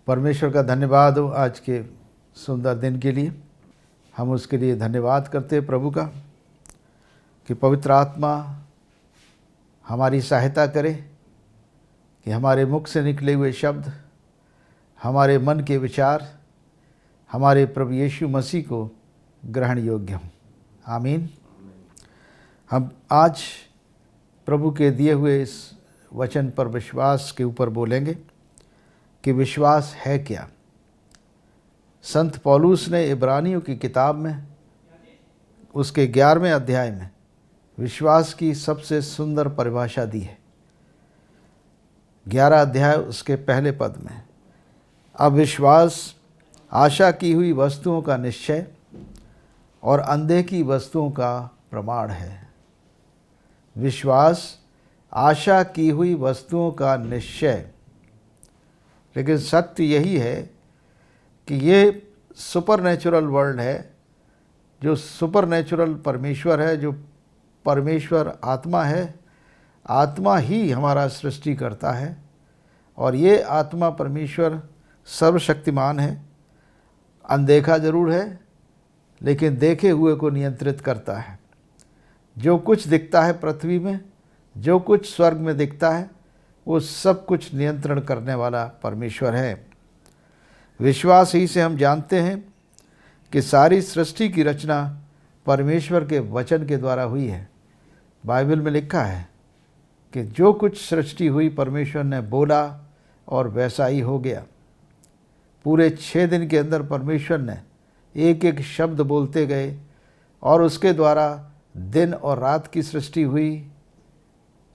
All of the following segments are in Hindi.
परमेश्वर का धन्यवाद हो आज के सुंदर दिन के लिए। हम उसके लिए धन्यवाद करते हैं प्रभु का कि पवित्र आत्मा हमारी सहायता करे कि हमारे मुख से निकले हुए शब्द, हमारे मन के विचार हमारे प्रभु यीशु मसीह को ग्रहण योग्य हों। आमीन। हम आज प्रभु के दिए हुए इस वचन पर विश्वास के ऊपर बोलेंगे कि विश्वास है क्या। संत पौलुस ने इब्रानियों की किताब में उसके 11वें अध्याय में विश्वास की सबसे सुंदर परिभाषा दी है। 11 अध्याय उसके पहले पद में, अब विश्वास आशा की हुई वस्तुओं का निश्चय और अनदेखी वस्तुओं का प्रमाण है। विश्वास आशा की हुई वस्तुओं का निश्चय। लेकिन सत्य यही है कि ये सुपरनेचुरल वर्ल्ड है, जो सुपरनेचुरल परमेश्वर है, जो परमेश्वर आत्मा है। आत्मा ही हमारा सृष्टि करता है और ये आत्मा परमेश्वर सर्वशक्तिमान है। अनदेखा जरूर है लेकिन देखे हुए को नियंत्रित करता है। जो कुछ दिखता है पृथ्वी में, जो कुछ स्वर्ग में दिखता है, वो सब कुछ नियंत्रण करने वाला परमेश्वर है। विश्वास ही से हम जानते हैं कि सारी सृष्टि की रचना परमेश्वर के वचन के द्वारा हुई है। बाइबल में लिखा है कि जो कुछ सृष्टि हुई परमेश्वर ने बोला और वैसा ही हो गया। पूरे 6 दिन के अंदर परमेश्वर ने एक एक शब्द बोलते गए और उसके द्वारा दिन और रात की सृष्टि हुई,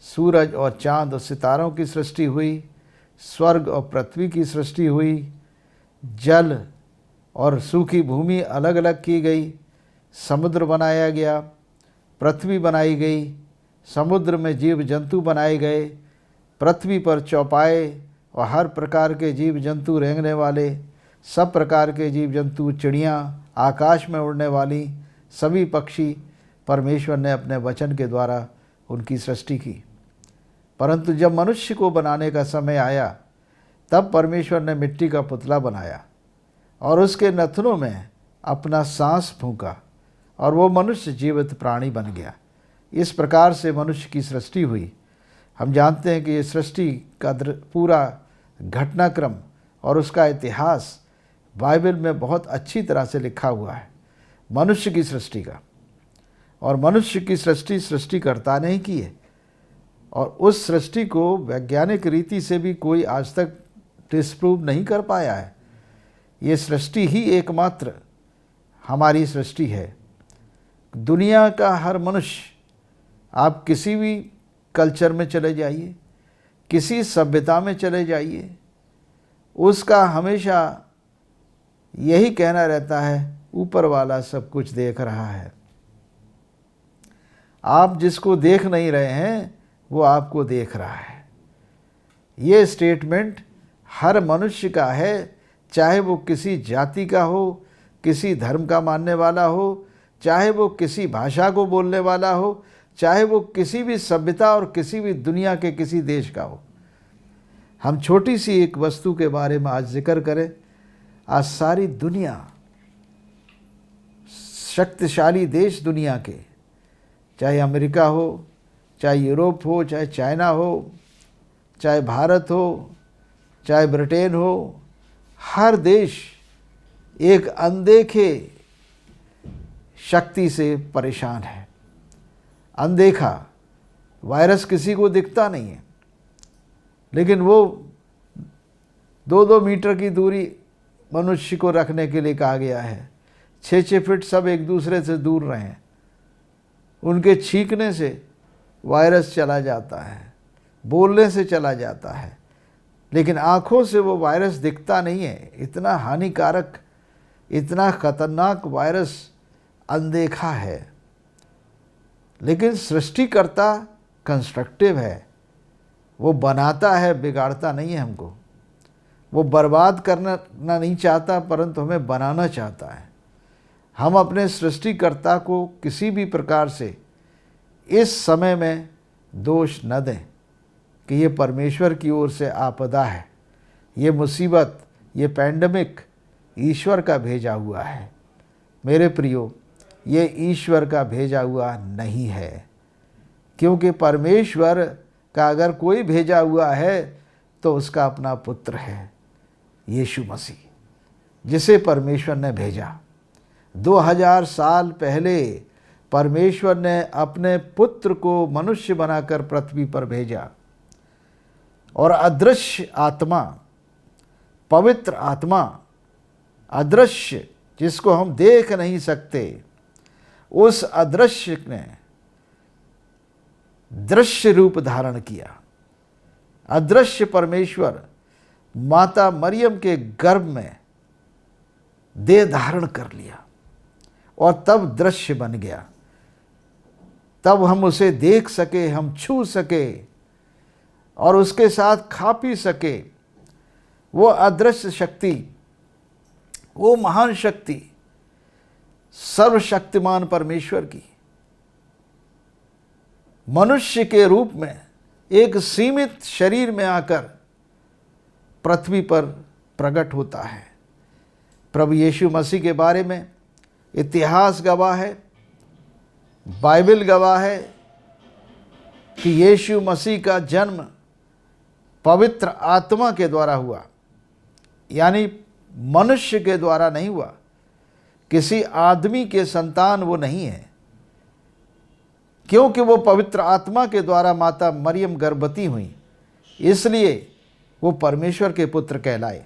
सूरज और चांद और सितारों की सृष्टि हुई, स्वर्ग और पृथ्वी की सृष्टि हुई, जल और सूखी भूमि अलग अलग की गई, समुद्र बनाया गया, पृथ्वी बनाई गई, समुद्र में जीव जंतु बनाए गए, पृथ्वी पर चौपाए और हर प्रकार के जीव जंतु रेंगने वाले, सब प्रकार के जीव जंतु, चिड़ियाँ, आकाश में उड़ने वाली सभी पक्षी परमेश्वर ने अपने वचन के द्वारा उनकी सृष्टि की। परंतु जब मनुष्य को बनाने का समय आया तब परमेश्वर ने मिट्टी का पुतला बनाया और उसके नथनों में अपना सांस फूंका और वो मनुष्य जीवित प्राणी बन गया। इस प्रकार से मनुष्य की सृष्टि हुई। हम जानते हैं कि ये सृष्टि का पूरा घटनाक्रम और उसका इतिहास बाइबल में बहुत अच्छी तरह से लिखा हुआ है, मनुष्य की सृष्टि का। और मनुष्य की सृष्टिकर्ता ने ही की है और उस सृष्टि को वैज्ञानिक रीति से भी कोई आज तक डिस्प्रूव नहीं कर पाया है। ये सृष्टि ही एकमात्र हमारी सृष्टि है। दुनिया का हर मनुष्य, आप किसी भी कल्चर में चले जाइए, किसी सभ्यता में चले जाइए, उसका हमेशा यही कहना रहता है, ऊपर वाला सब कुछ देख रहा है। आप जिसको देख नहीं रहे हैं वो आपको देख रहा है। ये स्टेटमेंट हर मनुष्य का है, चाहे वो किसी जाति का हो, किसी धर्म का मानने वाला हो, चाहे वो किसी भाषा को बोलने वाला हो, चाहे वो किसी भी सभ्यता और किसी भी दुनिया के किसी देश का हो। हम छोटी सी एक वस्तु के बारे में आज जिक्र करें। आज सारी दुनिया, शक्तिशाली देश दुनिया के, चाहे अमेरिका हो, चाहे यूरोप हो, चाहे चाइना हो, चाहे भारत हो, चाहे ब्रिटेन हो, हर देश एक अनदेखे शक्ति से परेशान है। अनदेखा वायरस किसी को दिखता नहीं है, लेकिन वो 2-2 मीटर की दूरी मनुष्य को रखने के लिए कहा गया है। 6-6 फीट सब एक दूसरे से दूर रहें। उनके छींकने से वायरस चला जाता है, बोलने से चला जाता है, लेकिन आँखों से वो वायरस दिखता नहीं है। इतना हानिकारक, इतना खतरनाक वायरस अनदेखा है। लेकिन सृष्टिकर्ता कंस्ट्रक्टिव है, वो बनाता है, बिगाड़ता नहीं है हमको। वो बर्बाद करना नहीं चाहता परंतु हमें बनाना चाहता है। हम अपने सृष्टिकर्ता को किसी भी प्रकार से इस समय में दोष न दें कि ये परमेश्वर की ओर से आपदा है, ये मुसीबत, ये पैंडमिक ईश्वर का भेजा हुआ है। मेरे प्रियो, ये ईश्वर का भेजा हुआ नहीं है, क्योंकि परमेश्वर का अगर कोई भेजा हुआ है तो उसका अपना पुत्र है यीशु मसीह, जिसे परमेश्वर ने भेजा। 2000 साल पहले परमेश्वर ने अपने पुत्र को मनुष्य बनाकर पृथ्वी पर भेजा, और अदृश्य आत्मा, पवित्र आत्मा, अदृश्य जिसको हम देख नहीं सकते, उस अदृश्य ने दृश्य रूप धारण किया। अदृश्य परमेश्वर माता मरियम के गर्भ में देह धारण कर लिया और तब दृश्य बन गया। तब हम उसे देख सके, हम छू सके और उसके साथ खा पी सके। वो अदृश्य शक्ति, वो महान शक्ति सर्वशक्तिमान परमेश्वर की मनुष्य के रूप में एक सीमित शरीर में आकर पृथ्वी पर प्रकट होता है। प्रभु यीशु मसीह के बारे में इतिहास गवाह है, बाइबल गवाह है कि यीशु मसीह का जन्म पवित्र आत्मा के द्वारा हुआ, यानी मनुष्य के द्वारा नहीं हुआ। किसी आदमी के संतान वो नहीं है, क्योंकि वो पवित्र आत्मा के द्वारा माता मरियम गर्भवती हुई, इसलिए वो परमेश्वर के पुत्र कहलाए।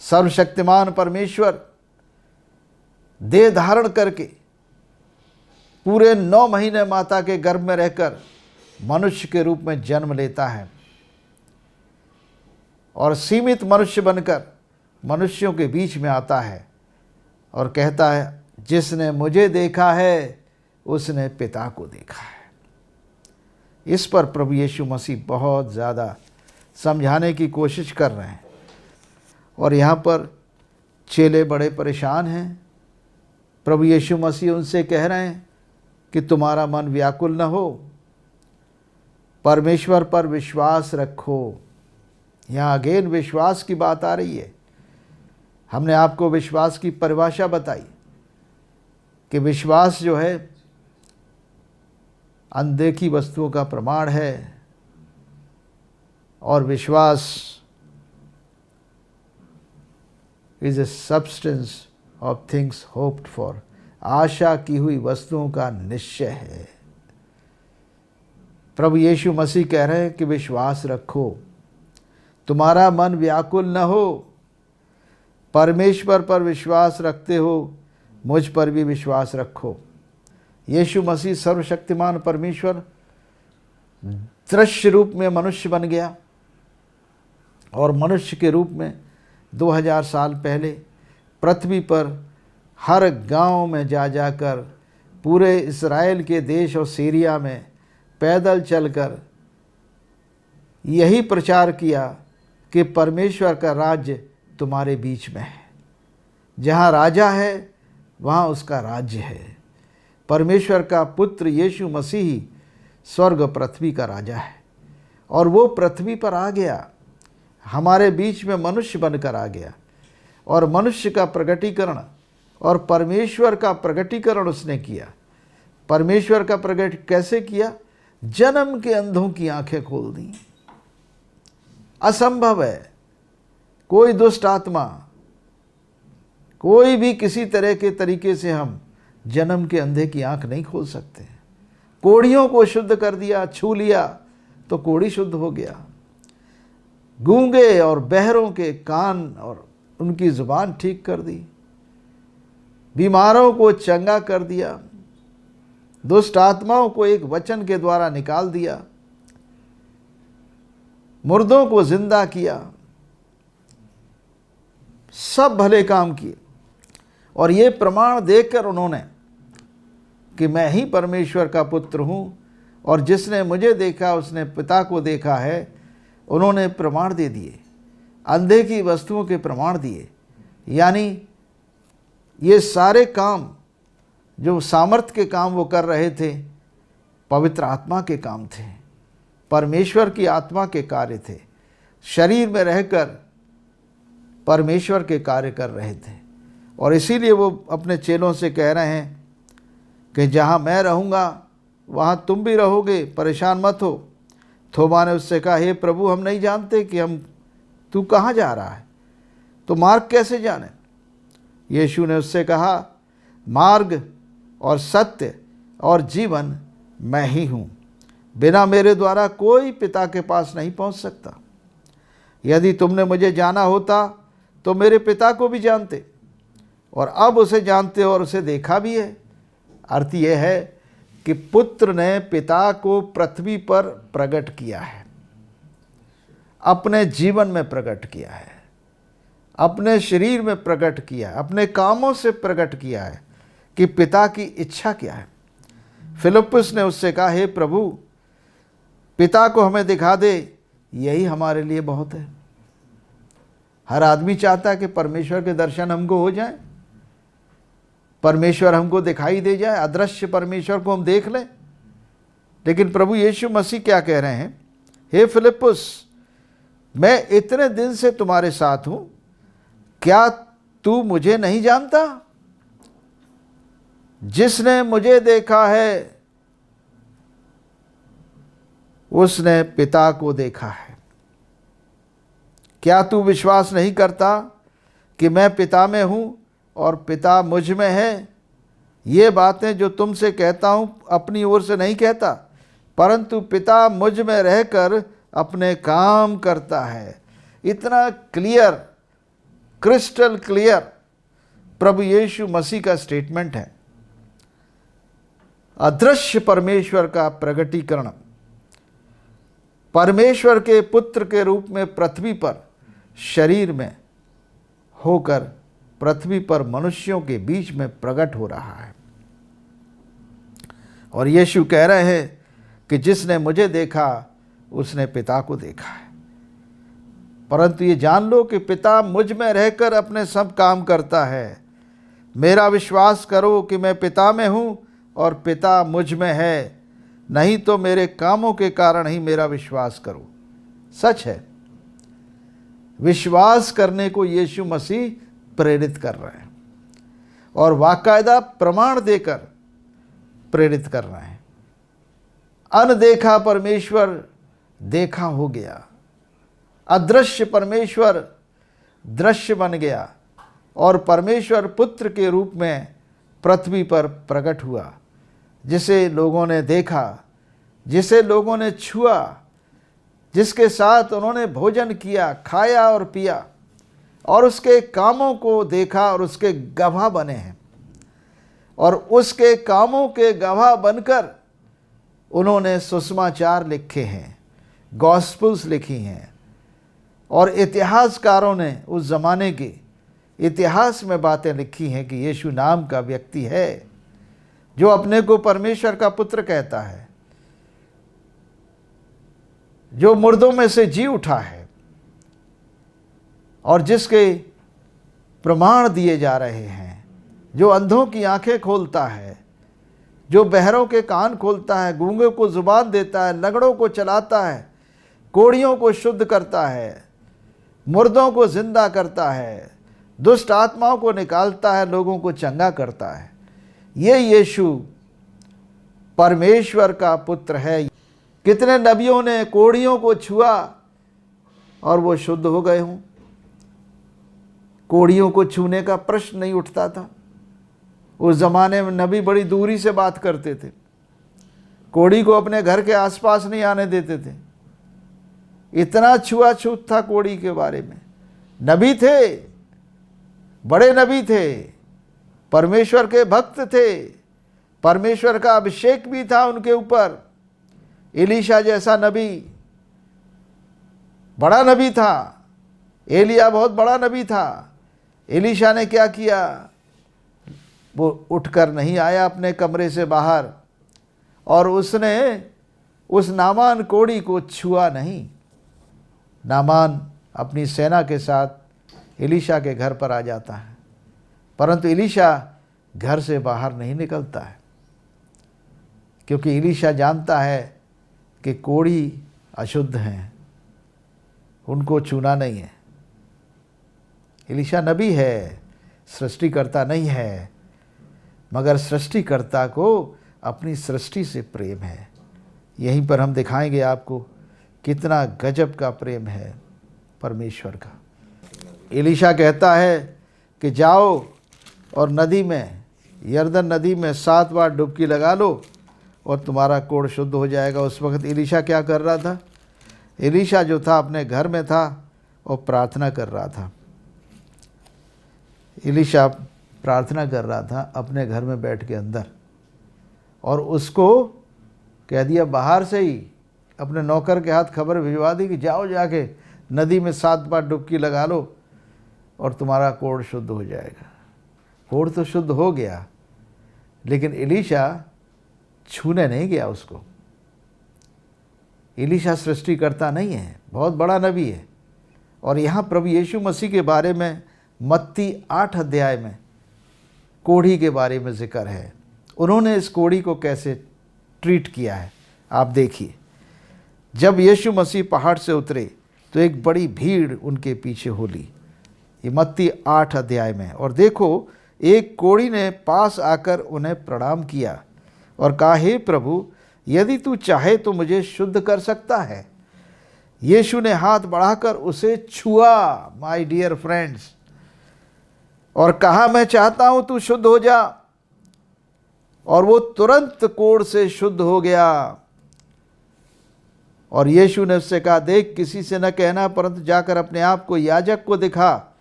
सर्वशक्तिमान परमेश्वर देह धारण करके पूरे 9 महीने माता के गर्भ में रहकर मनुष्य के रूप में जन्म लेता है और सीमित मनुष्य बनकर मनुष्यों के बीच में आता है और कहता है, जिसने मुझे देखा है उसने पिता को देखा है। इस पर प्रभु यीशु मसीह बहुत ज़्यादा समझाने की कोशिश कर रहे हैं और यहाँ पर चेले बड़े परेशान हैं। प्रभु यीशु मसीह उनसे कह रहे हैं कि तुम्हारा मन व्याकुल न हो, परमेश्वर पर विश्वास रखो। यहाँ अगेन विश्वास की बात आ रही है। हमने आपको विश्वास की परिभाषा बताई कि विश्वास जो है अनदेखी वस्तुओं का प्रमाण है और विश्वास is a substance of things hoped for, आशा की हुई वस्तुओं का निश्चय है। प्रभु यीशु मसीह कह रहे हैं कि विश्वास रखो, तुम्हारा मन व्याकुल न हो। परमेश्वर पर विश्वास रखते हो, मुझ पर भी विश्वास रखो। यीशु मसीह सर्वशक्तिमान परमेश्वर दृश्य रूप में मनुष्य बन गया और मनुष्य के रूप में 2000 साल पहले पृथ्वी पर हर गांव में जा जाकर पूरे इस्राएल के देश और सीरिया में पैदल चलकर यही प्रचार किया कि परमेश्वर का राज्य तुम्हारे बीच में है। जहाँ राजा है वहाँ उसका राज्य है। परमेश्वर का पुत्र यीशु मसीह स्वर्ग पृथ्वी का राजा है और वो पृथ्वी पर आ गया, हमारे बीच में मनुष्य बनकर आ गया और मनुष्य का प्रगटीकरण और परमेश्वर का प्रगटीकरण उसने किया। परमेश्वर का प्रगट कैसे किया? जन्म के अंधों की आंखें खोल दी। असंभव है, कोई दुष्ट आत्मा, कोई भी किसी तरह के तरीके से हम जन्म के अंधे की आंख नहीं खोल सकते। कोढ़ियों को शुद्ध कर दिया, छू लिया तो कोढ़ी शुद्ध हो गया। गूंगे और बहरों के कान और उनकी जुबान ठीक कर दी। बीमारों को चंगा कर दिया। दुष्ट आत्माओं को एक वचन के द्वारा निकाल दिया। मुर्दों को जिंदा किया। सब भले काम किए और ये प्रमाण देकर उन्होंने कि मैं ही परमेश्वर का पुत्र हूँ और जिसने मुझे देखा उसने पिता को देखा है, उन्होंने प्रमाण दे दिए। अंधे की वस्तुओं के प्रमाण दिए। यानी ये सारे काम जो सामर्थ्य के काम वो कर रहे थे, पवित्र आत्मा के काम थे, परमेश्वर की आत्मा के कार्य थे। शरीर में रहकर परमेश्वर के कार्य कर रहे थे। और इसीलिए वो अपने चेलों से कह रहे हैं कि जहाँ मैं रहूँगा वहाँ तुम भी रहोगे, परेशान मत हो। थोमा ने उससे कहा, हे प्रभु, हम नहीं जानते कि तू कहाँ जा रहा है, तो मार्ग कैसे जाने? यीशु ने उससे कहा, मार्ग और सत्य और जीवन मैं ही हूँ। बिना मेरे द्वारा कोई पिता के पास नहीं पहुँच सकता। यदि तुमने मुझे जाना होता तो मेरे पिता को भी जानते, और अब उसे जानते और उसे देखा भी है। अर्थ यह है कि पुत्र ने पिता को पृथ्वी पर प्रकट किया है, अपने जीवन में प्रकट किया है, अपने शरीर में प्रकट किया है, अपने कामों से प्रकट किया है कि पिता की इच्छा क्या है। फिलिप्पुस ने उससे कहा, हे प्रभु, पिता को हमें दिखा दे, यही हमारे लिए बहुत है। हर आदमी चाहता है कि परमेश्वर के दर्शन हमको हो जाए, परमेश्वर हमको दिखाई दे जाए, अदृश्य परमेश्वर को हम देख लें। लेकिन प्रभु यीशु मसीह क्या कह रहे हैं, हे फिलिप्पुस, मैं इतने दिन से तुम्हारे साथ हूं, क्या तू मुझे नहीं जानता? जिसने मुझे देखा है उसने पिता को देखा है। क्या तू विश्वास नहीं करता कि मैं पिता में हूं और पिता मुझ में है? ये बातें जो तुमसे कहता हूं अपनी ओर से नहीं कहता, परंतु पिता मुझ में रहकर अपने काम करता है। इतना क्लियर, क्रिस्टल क्लियर प्रभु यीशु मसीह का स्टेटमेंट है। अदृश्य परमेश्वर का प्रकटीकरण परमेश्वर के पुत्र के रूप में पृथ्वी पर शरीर में होकर पृथ्वी पर मनुष्यों के बीच में प्रकट हो रहा है। और यीशु कह रहे हैं कि जिसने मुझे देखा उसने पिता को देखा है। परंतु ये जान लो कि पिता मुझ में रहकर अपने सब काम करता है। मेरा विश्वास करो कि मैं पिता में हूँ और पिता मुझ में है, नहीं तो मेरे कामों के कारण ही मेरा विश्वास करो। सच है, विश्वास करने को यीशु मसीह प्रेरित कर रहे हैं और बाकायदा प्रमाण देकर प्रेरित कर रहे हैं। अनदेखा परमेश्वर देखा हो गया, अदृश्य परमेश्वर दृश्य बन गया और परमेश्वर पुत्र के रूप में पृथ्वी पर प्रकट हुआ, जिसे लोगों ने देखा, जिसे लोगों ने छुआ, जिसके साथ उन्होंने भोजन किया, खाया और पिया, और उसके कामों को देखा और उसके गवाह बने हैं। और उसके कामों के गवाह बनकर उन्होंने सुसमाचार लिखे हैं, गॉस्पेल्स लिखी हैं, और इतिहासकारों ने उस ज़माने के इतिहास में बातें लिखी हैं कि यीशु नाम का व्यक्ति है जो अपने को परमेश्वर का पुत्र कहता है, जो मुर्दों में से जी उठा है और जिसके प्रमाण दिए जा रहे हैं, जो अंधों की आंखें खोलता है, जो बहरों के कान खोलता है, गूंगे को जुबान देता है, लंगड़ों को चलाता है, कोढ़ियों को शुद्ध करता है, मुर्दों को जिंदा करता है, दुष्ट आत्माओं को निकालता है, लोगों को चंगा करता है। ये यीशु परमेश्वर का पुत्र है। कितने नबियों ने कोढ़ियों को छुआ और वो शुद्ध हो गए हों। कोढ़ियों को छूने का प्रश्न नहीं उठता था। उस ज़माने में नबी बड़ी दूरी से बात करते थे, कोढ़ी को अपने घर के आसपास नहीं आने देते थे। इतना छुआछूत था कोढ़ी के बारे में। नबी थे, बड़े नबी थे, परमेश्वर के भक्त थे, परमेश्वर का अभिषेक भी था उनके ऊपर। एलीशा जैसा नबी, बड़ा नबी था। एलिया बहुत बड़ा नबी था। एलीशा ने क्या किया? वो उठकर नहीं आया अपने कमरे से बाहर और उसने उस नामान कोढ़ी को छुआ नहीं। नामान अपनी सेना के साथ एलीशा के घर पर आ जाता है, परंतु एलीशा घर से बाहर नहीं निकलता है, क्योंकि एलीशा जानता है कि कोढ़ी अशुद्ध हैं, उनको छूना नहीं है। एलीशा नबी है, सृष्टिकर्ता नहीं है, मगर सृष्टिकर्ता को अपनी सृष्टि से प्रेम है। यहीं पर हम दिखाएंगे आपको कितना गजब का प्रेम है परमेश्वर का। एलीशा कहता है कि जाओ और नदी में, यरदन नदी में 7 बार डुबकी लगा लो और तुम्हारा कोढ़ शुद्ध हो जाएगा। उस वक्त एलीशा क्या कर रहा था? एलीशा जो था अपने घर में था और प्रार्थना कर रहा था। एलीशा प्रार्थना कर रहा था अपने घर में बैठ के अंदर, और उसको कह दिया बाहर से ही, अपने नौकर के हाथ खबर भिजवा दी कि जाओ जाके नदी में 7 बार डुबकी लगा लो और तुम्हारा कोढ़ शुद्ध हो जाएगा। कोढ़ तो शुद्ध हो गया, लेकिन एलीशा छूने नहीं गया उसको। एलीशा सृष्टिकर्ता नहीं है, बहुत बड़ा नबी है। और यहाँ प्रभु यीशु मसीह के बारे में मत्ती 8 अध्याय में कोढ़ी के बारे में जिक्र है। उन्होंने इस कोढ़ी को कैसे ट्रीट किया है आप देखिए। जब यीशु मसीह पहाड़ से उतरे तो एक बड़ी भीड़ उनके पीछे हो ली। ये मत्ती 8 अध्याय में। और देखो, एक कोढ़ी ने पास आकर उन्हें प्रणाम किया और कहा, हे प्रभु, यदि तू चाहे तो मुझे शुद्ध कर सकता है। यीशु ने हाथ बढ़ाकर उसे छुआ, माय डियर फ्रेंड्स, और कहा, मैं चाहता हूं तू शुद्ध हो जा। और वो तुरंत कोढ़ से शुद्ध हो गया। और यीशु ने उससे कहा, देख, किसी से न कहना, परंतु जाकर अपने आप को याजक को दिखा,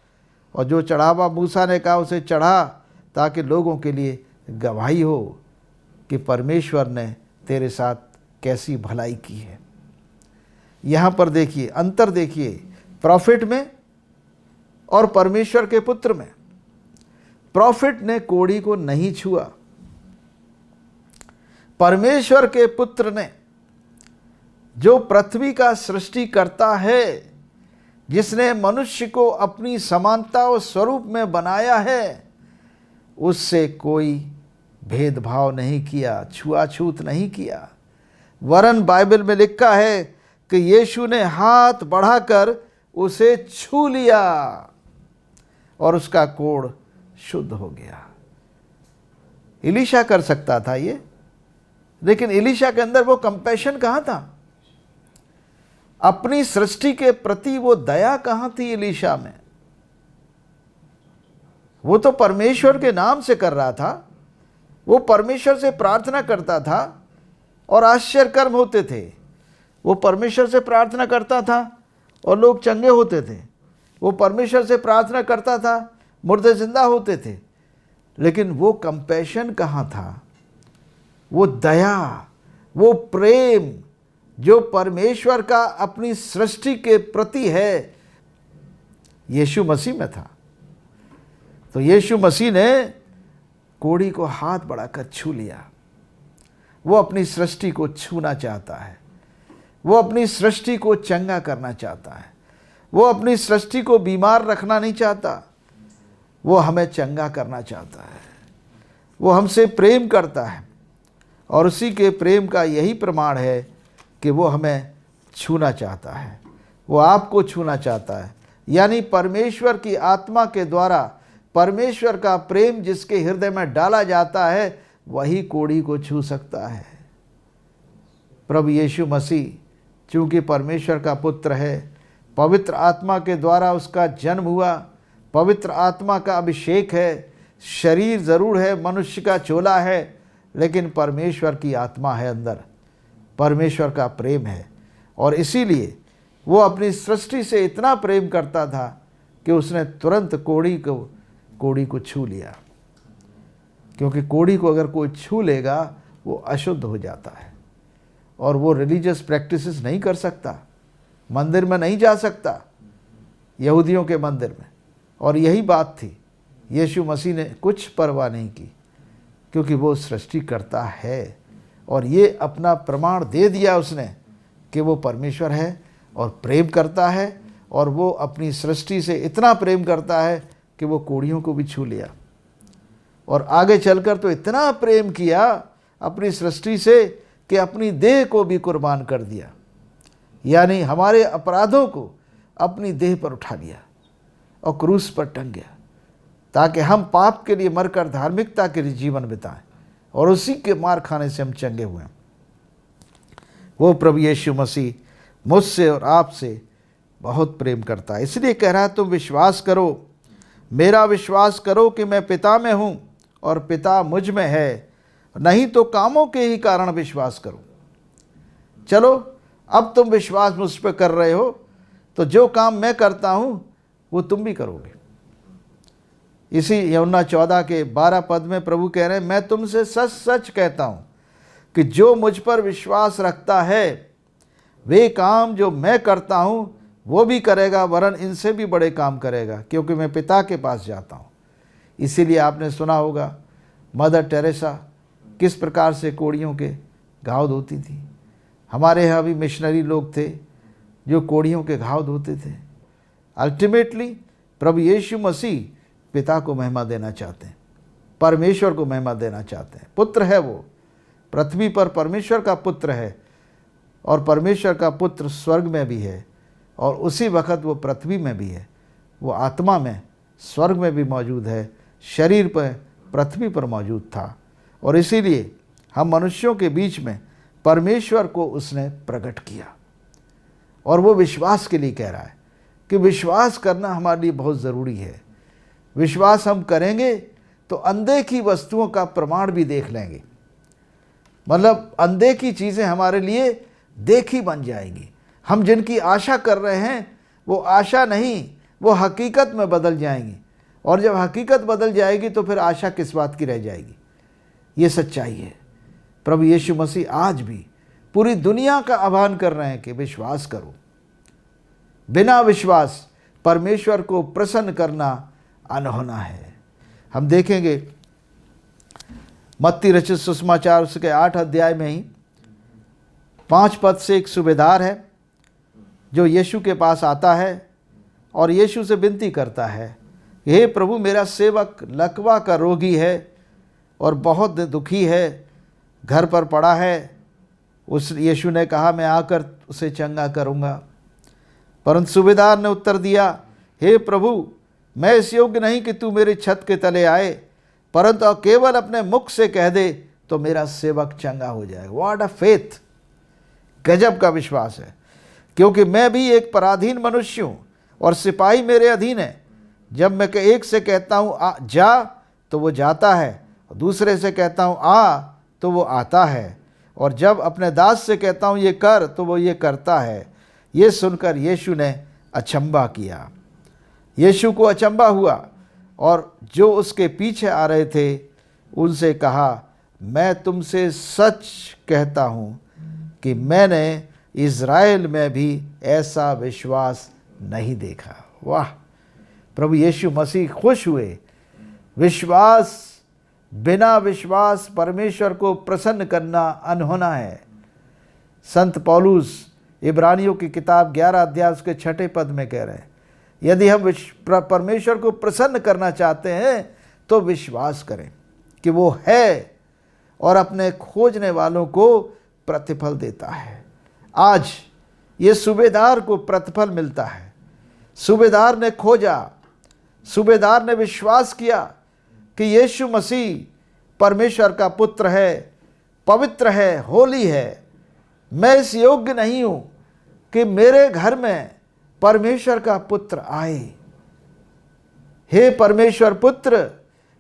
और जो चढ़ावा मूसा ने कहा उसे चढ़ा, ताकि लोगों के लिए गवाही हो कि परमेश्वर ने तेरे साथ कैसी भलाई की है। यहाँ पर देखिए, अंतर देखिए प्रॉफिट में और परमेश्वर के पुत्र में। प्रॉफिट ने कोढ़ी को नहीं छुआ, परमेश्वर के पुत्र ने, जो पृथ्वी का सृष्टि करता है, जिसने मनुष्य को अपनी समानता और स्वरूप में बनाया है, उससे कोई भेदभाव नहीं किया, छुआछूत नहीं किया। वरन बाइबल में लिखा है कि यीशु ने हाथ बढ़ाकर उसे छू लिया और उसका कोढ़ शुद्ध हो गया। एलीशा कर सकता था ये, लेकिन एलीशा के अंदर वो कंपैशन कहाँ था? अपनी सृष्टि के प्रति वो दया कहाँ थी एलीशा में? वो तो परमेश्वर के नाम से कर रहा था, वो परमेश्वर से प्रार्थना करता था और आश्चर्य कर्म होते थे। वो परमेश्वर से प्रार्थना करता था और लोग चंगे होते थे। वो परमेश्वर से प्रार्थना करता था, मुर्दे जिंदा होते थे। लेकिन वो कंपैशन कहाँ था? वो दया, वो प्रेम जो परमेश्वर का अपनी सृष्टि के प्रति है, यीशु मसीह में था। तो यीशु मसीह ने कोढ़ी को हाथ बढ़ाकर छू लिया। वो अपनी सृष्टि को छूना चाहता है, वो अपनी सृष्टि को चंगा करना चाहता है, वो अपनी सृष्टि को बीमार रखना नहीं चाहता, वो हमें चंगा करना चाहता है। वो हमसे प्रेम करता है और उसी के प्रेम का यही प्रमाण है कि वो हमें छूना चाहता है, वो आपको छूना चाहता है। यानी परमेश्वर की आत्मा के द्वारा परमेश्वर का प्रेम जिसके हृदय में डाला जाता है, वही कोढ़ी को छू सकता है। प्रभु यीशु मसीह चूँकि परमेश्वर का पुत्र है, पवित्र आत्मा के द्वारा उसका जन्म हुआ, पवित्र आत्मा का अभिषेक है। शरीर ज़रूर है, मनुष्य का चोला है, लेकिन परमेश्वर की आत्मा है अंदर, परमेश्वर का प्रेम है। और इसीलिए वो अपनी सृष्टि से इतना प्रेम करता था कि उसने तुरंत कोढ़ी को छू लिया। क्योंकि कोढ़ी को अगर कोई छू लेगा वो अशुद्ध हो जाता है और वो रिलीजियस प्रैक्टिसेस नहीं कर सकता, मंदिर में नहीं जा सकता, यहूदियों के मंदिर में। और यही बात थी, यीशु मसीह ने कुछ परवाह नहीं की, क्योंकि वो सृष्टि करता है और ये अपना प्रमाण दे दिया उसने कि वो परमेश्वर है और प्रेम करता है। और वो अपनी सृष्टि से इतना प्रेम करता है कि वो कोढ़ियों को भी छू लिया, और आगे चलकर तो इतना प्रेम किया अपनी सृष्टि से कि अपनी देह को भी कुर्बान कर दिया। यानी हमारे अपराधों को अपनी देह पर उठा लिया और क्रूस पर टंग गया, ताकि हम पाप के लिए मरकर धार्मिकता के लिए जीवन बिताएं, और उसी के मार खाने से हम चंगे हुए हैं। वो प्रभु यीशु मसीह मुझसे और आपसे बहुत प्रेम करता है, इसलिए कह रहा है तुम विश्वास करो, मेरा विश्वास करो कि मैं पिता में हूँ और पिता मुझ में है, नहीं तो कामों के ही कारण विश्वास करो। चलो, अब तुम विश्वास मुझ पर कर रहे हो, तो जो काम मैं करता हूँ वो तुम भी करोगे। इसी यूहन्ना 14 के 12 पद में प्रभु कह रहे हैं, मैं तुमसे सच सच कहता हूँ कि जो मुझ पर विश्वास रखता है वे काम जो मैं करता हूँ वो भी करेगा, वरन इनसे भी बड़े काम करेगा, क्योंकि मैं पिता के पास जाता हूँ। इसीलिए आपने सुना होगा मदर टेरेसा किस प्रकार से कोड़ियों के घाव धोती थी। हमारे यहाँ भी मिशनरी लोग थे जो कोड़ियों के घाव धोते थे। अल्टीमेटली प्रभु यीशु मसीह पिता को महिमा देना चाहते हैं, परमेश्वर को महिमा देना चाहते हैं। पुत्र है वो, पृथ्वी पर परमेश्वर का पुत्र है, और परमेश्वर का पुत्र स्वर्ग में भी है, और उसी वक्त वो पृथ्वी में भी है। वो आत्मा में स्वर्ग में भी मौजूद है, शरीर पर पृथ्वी पर मौजूद था, और इसीलिए हम मनुष्यों के बीच में परमेश्वर को उसने प्रकट किया। और वो विश्वास के लिए कह रहा है कि विश्वास करना हमारे लिए बहुत ज़रूरी है। विश्वास हम करेंगे तो अनदेखी वस्तुओं का प्रमाण भी देख लेंगे, मतलब अनदेखी चीज़ें हमारे लिए देखी बन जाएंगी। हम जिनकी आशा कर रहे हैं वो आशा नहीं, वो हकीकत में बदल जाएंगी, और जब हकीकत बदल जाएगी तो फिर आशा किस बात की रह जाएगी। ये सच्चाई है। प्रभु यीशु मसीह आज भी पूरी दुनिया का आह्वान कर रहे हैं कि विश्वास करो। बिना विश्वास परमेश्वर को प्रसन्न करना अनहोना है। हम देखेंगे मत्ती रचित सुसमाचार उसके 8 अध्याय में ही 5 पद से एक सूबेदार है जो यीशु के पास आता है और यीशु से विनती करता है, हे प्रभु, मेरा सेवक लकवा का रोगी है और बहुत दुखी है, घर पर पड़ा है। उस यीशु ने कहा, मैं आकर उसे चंगा करूँगा। परंतु सूबेदार ने उत्तर दिया, हे प्रभु, मैं इस योग्य नहीं कि तू मेरी छत के तले आए, परंतु केवल अपने मुख से कह दे तो मेरा सेवक चंगा हो जाएगा। What a faith! गजब का विश्वास है, क्योंकि मैं भी एक पराधीन मनुष्य हूँ और सिपाही मेरे अधीन है। जब मैं एक से कहता हूँ जा तो वो जाता है, दूसरे से कहता हूँ आ तो वो आता है, और जब अपने दास से कहता हूँ ये कर तो वो ये करता है। ये सुनकर यीशु ने अचंभा किया। यीशु को अचंभा हुआ, और जो उसके पीछे आ रहे थे उनसे कहा, मैं तुमसे सच कहता हूँ कि मैंने इज़राइल में भी ऐसा विश्वास नहीं देखा। वाह! प्रभु यीशु मसीह खुश हुए। विश्वास, बिना विश्वास परमेश्वर को प्रसन्न करना अनहोना है। संत पौलुस इब्रानियों की किताब 11 अध्याय उसके 6 पद में कह रहे हैं, यदि हम परमेश्वर को प्रसन्न करना चाहते हैं तो विश्वास करें कि वो है और अपने खोजने वालों को प्रतिफल देता है। आज ये सूबेदार को प्रतिफल मिलता है। सूबेदार ने खोजा, सूबेदार ने विश्वास किया कि यीशु मसीह परमेश्वर का पुत्र है, पवित्र है, होली है। मैं इस योग्य नहीं हूँ कि मेरे घर में परमेश्वर का पुत्र आए। हे परमेश्वर पुत्र,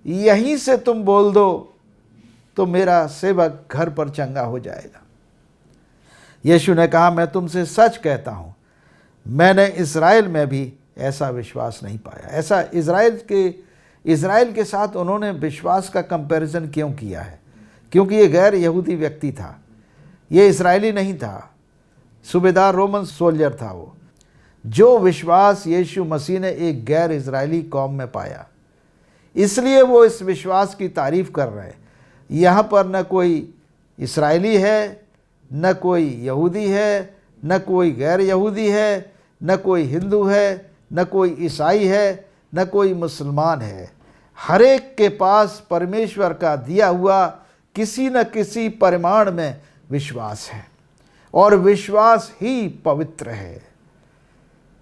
यहीं से तुम बोल दो तो मेरा सेवक घर पर चंगा हो जाएगा। यीशु ने कहा, मैं तुमसे सच कहता हूँ, मैंने इज़राइल में भी ऐसा विश्वास नहीं पाया। ऐसा इज़राइल के साथ उन्होंने विश्वास का कंपैरिजन क्यों किया है? क्योंकि ये गैर यहूदी व्यक्ति था, ये इज़राइली नहीं था। सूबेदार रोमन सोल्जर था वो। जो विश्वास यीशु मसीह ने एक गैर इज़राइली कौम में पाया, इसलिए वो इस विश्वास की तारीफ़ कर रहे हैं। यहाँ पर न कोई इस्राएली है, न कोई यहूदी है, न कोई गैर यहूदी है, न कोई हिंदू है, न कोई ईसाई है, न कोई मुसलमान है। हर एक के पास परमेश्वर का दिया हुआ किसी न किसी परिमाण में विश्वास है, और विश्वास ही पवित्र है।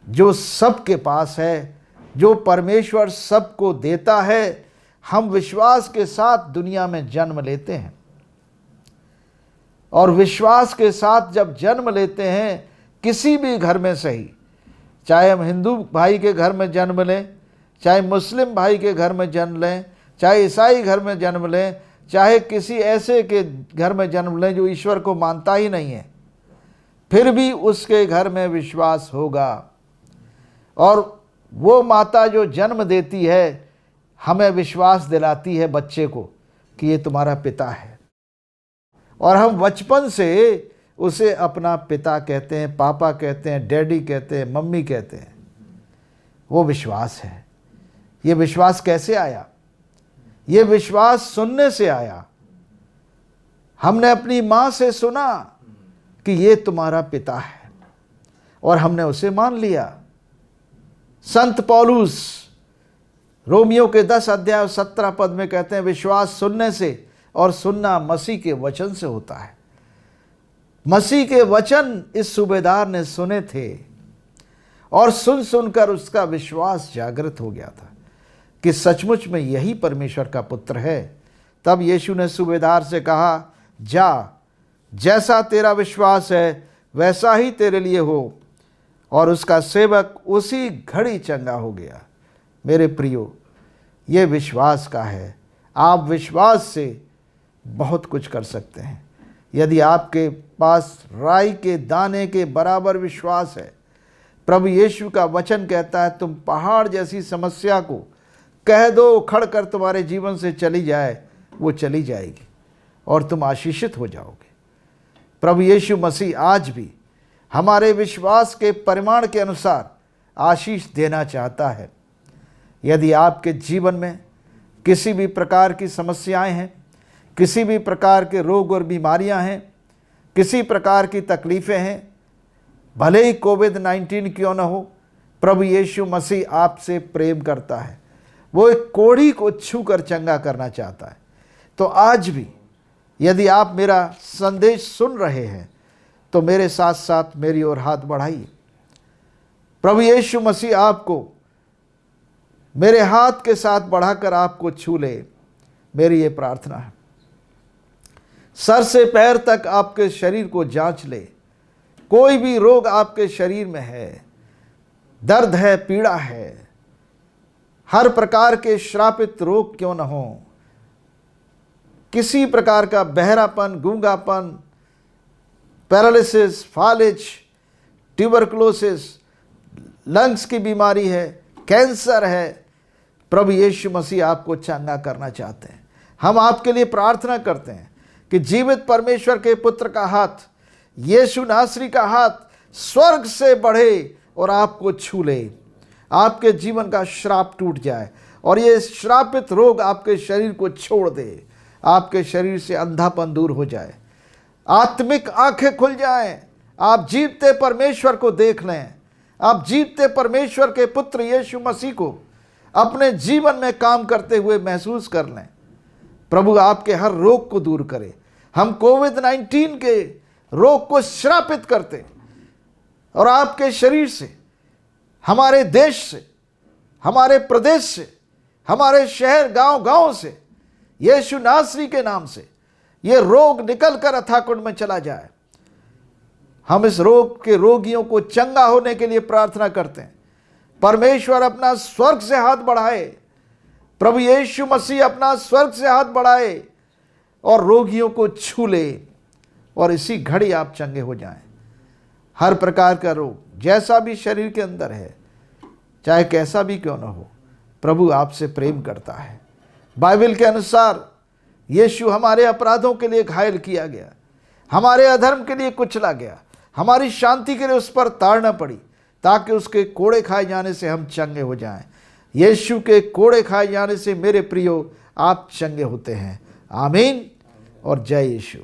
जो सबके पास है जो परमेश्वर सबको देता है, हम विश्वास के साथ दुनिया में जन्म लेते हैं। और विश्वास के साथ जब जन्म लेते हैं किसी भी घर में सही, चाहे हम हिंदू भाई के घर में जन्म लें, चाहे मुस्लिम भाई के घर में जन्म लें, चाहे ईसाई घर में जन्म लें, चाहे किसी ऐसे के घर में जन्म लें जो ईश्वर को मानता ही नहीं है, फिर भी उसके घर में विश्वास होगा। और वो माता जो जन्म देती है हमें विश्वास दिलाती है बच्चे को कि ये तुम्हारा पिता है, और हम बचपन से उसे अपना पिता कहते हैं, पापा कहते हैं, डैडी कहते हैं, मम्मी कहते हैं। वो विश्वास है। ये विश्वास कैसे आया? ये विश्वास सुनने से आया। हमने अपनी माँ से सुना कि ये तुम्हारा पिता है और हमने उसे मान लिया। संत पौलुस रोमियो के 10 अध्याय 17 पद में कहते हैं, विश्वास सुनने से और सुनना मसीह के वचन से होता है। मसीह के वचन इस सूबेदार ने सुने थे और सुन सुनकर उसका विश्वास जागृत हो गया था कि सचमुच में यही परमेश्वर का पुत्र है। तब यीशु ने सूबेदार से कहा, जा, जैसा तेरा विश्वास है वैसा ही तेरे लिए हो। और उसका सेवक उसी घड़ी चंगा हो गया। मेरे प्रियो, ये विश्वास का है। आप विश्वास से बहुत कुछ कर सकते हैं। यदि आपके पास राई के दाने के बराबर विश्वास है, प्रभु यीशु का वचन कहता है, तुम पहाड़ जैसी समस्या को कह दो, उखड़ कर तुम्हारे जीवन से चली जाए, वो चली जाएगी और तुम आशीषित हो जाओगे। प्रभु यीशु मसीह आज भी हमारे विश्वास के परिमाण के अनुसार आशीष देना चाहता है। यदि आपके जीवन में किसी भी प्रकार की समस्याएं हैं, किसी भी प्रकार के रोग और बीमारियां हैं, किसी प्रकार की तकलीफ़ें हैं, भले ही कोविड-19 क्यों न हो, प्रभु यीशु मसीह आपसे प्रेम करता है। वो एक कोढ़ी को छू कर चंगा करना चाहता है। तो आज भी यदि आप मेरा संदेश सुन रहे हैं तो मेरे साथ साथ मेरी ओर हाथ बढ़ाइए। प्रभु यीशु मसीह आपको मेरे हाथ के साथ बढ़ाकर आपको छू ले। मेरी ये प्रार्थना है, सर से पैर तक आपके शरीर को जांच ले। कोई भी रोग आपके शरीर में है, दर्द है, पीड़ा है, हर प्रकार के श्रापित रोग क्यों न हो, किसी प्रकार का बहरापन, गूंगापन, पैरालिसिस, फालिज, ट्यूबरकुलोसिस, लंग्स की बीमारी है, कैंसर है, प्रभु यीशु मसीह आपको चंगा करना चाहते हैं। हम आपके लिए प्रार्थना करते हैं कि जीवित परमेश्वर के पुत्र का हाथ, यीशु नासरी का हाथ स्वर्ग से बढ़े और आपको छू ले। आपके जीवन का श्राप टूट जाए और ये श्रापित रोग आपके शरीर को छोड़ दे। आपके शरीर से अंधापन दूर हो जाए, आत्मिक आंखें खुल जाएं, आप जीवते परमेश्वर को देख लें, आप जीवते परमेश्वर के पुत्र यीशु मसीह को अपने जीवन में काम करते हुए महसूस कर लें। प्रभु आपके हर रोग को दूर करे। हम कोविड-19 के रोग को श्रापित करते और आपके शरीर से, हमारे देश से, हमारे प्रदेश से, हमारे शहर गांव से, यीशु नासरी के नाम से ये रोग निकल कर अथाकुंड में चला जाए। हम इस रोग के रोगियों को चंगा होने के लिए प्रार्थना करते हैं। परमेश्वर अपना स्वर्ग से हाथ बढ़ाए, प्रभु यीशु मसीह अपना स्वर्ग से हाथ बढ़ाए और रोगियों को छू ले और इसी घड़ी आप चंगे हो जाएं। हर प्रकार का रोग जैसा भी शरीर के अंदर है, चाहे कैसा भी क्यों न हो, प्रभु आपसे प्रेम करता है। बाइबल के अनुसार यीशु हमारे अपराधों के लिए घायल किया गया, हमारे अधर्म के लिए कुचला गया, हमारी शांति के लिए उस पर ताड़ना पड़ी, ताकि उसके कोड़े खाए जाने से हम चंगे हो जाएं। यीशु के कोड़े खाए जाने से मेरे प्रियो आप चंगे होते हैं। आमीन और जय यीशु।